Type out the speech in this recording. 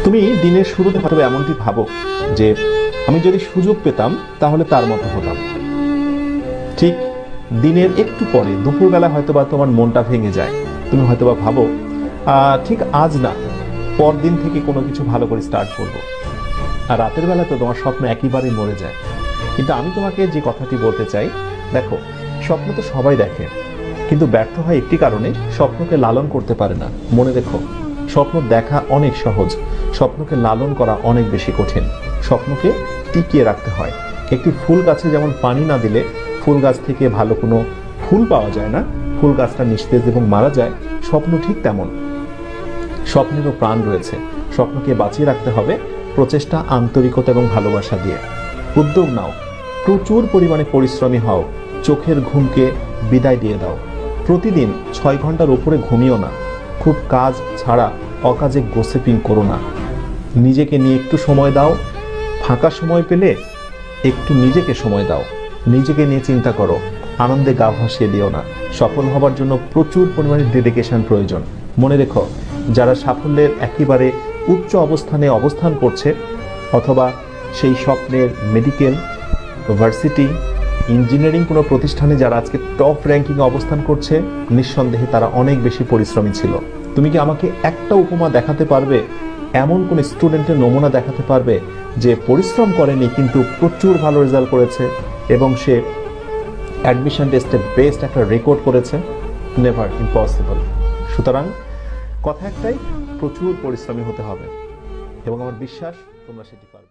তুমি দিনের শুরুতে হয়তো এমনটি ভাবো যে আমি যদি সুযোগ পেতাম তাহলে তার মতো হতাম। ঠিক দিনের একটু পরে দুপুরবেলা হয়তোবা তোমার মনটা ভেঙে যায়। তুমি হয়তোবা ভাবো ঠিক আজ না, পরদিন থেকে কোনো কিছু ভালো করে স্টার্ট করবো। আর রাতের বেলা তো তোমার স্বপ্ন একেবারেই মরে যায়। কিন্তু আমি তোমাকে যে কথাটি বলতে চাই, দেখো, স্বপ্ন তো সবাই দেখে, কিন্তু ব্যর্থ হয় একটি কারণে, স্বপ্নকে লালন করতে পারে না। মনে রেখো, স্বপ্ন দেখা অনেক সহজ, স্বপ্নকে লালন করা অনেক বেশি কঠিন। স্বপ্নকে টিকিয়ে রাখতে হয়। একটি ফুল গাছে যেমন পানি না দিলে ফুল গাছ থেকে ভালো কোনো ফুল পাওয়া যায় না, ফুল গাছটা নিস্তেজ এবং মারা যায়, স্বপ্ন ঠিক তেমন। স্বপ্নেরও প্রাণ রয়েছে। স্বপ্নকে বাঁচিয়ে রাখতে হবে প্রচেষ্টা, আন্তরিকতা এবং ভালোবাসা দিয়ে। উদ্যোগ নাও, প্রচুর পরিমাণে পরিশ্রমী হও, চোখের ঘুমকে বিদায় দিয়ে দাও। প্রতিদিন 6 ঘন্টার উপরে ঘুমিও না। খুব কাজ ছাড়া অকাজে গোসিপিং করো না। নিজেকে নিয়ে একটু সময় দাও। ফাঁকা সময় পেলে একটু নিজেকে সময় দাও। নিজেকে নিয়ে চিন্তা করো, আনন্দে গা ভাসিয়ে দিও না। সফল হবার জন্য প্রচুর পরিমাণে ডেডিকেশন প্রয়োজন। মনে রেখো, যারা সাফল্যের একেবারে উচ্চ অবস্থানে অবস্থান করছে, অথবা সেই স্বপ্নের মেডিকেল, ভার্সিটি, ইঞ্জিনিয়ারিং কোনো প্রতিষ্ঠানে যারা আজকে টপ র্যাঙ্কিংয়ে অবস্থান করছে, নিঃসন্দেহে তারা অনেক বেশি পরিশ্রমী ছিল। তুমি কি আমাকে একটা উপমা দেখাতে পারবে, এমন কোন স্টুডেন্টের নমুনা দেখাতে পারবে যে পরিশ্রম করেনি কিন্তু প্রচুর ভালো রেজাল্ট করেছে এবং সে অ্যাডমিশন টেস্টে বেস্ট একটা রেকর্ড করেছে? Never, impossible. সুতরাং কথা একটাই, প্রচুর পরিশ্রমী হতে হবে এবং আমার বিশ্বাস তোমরা সেটি পারবে।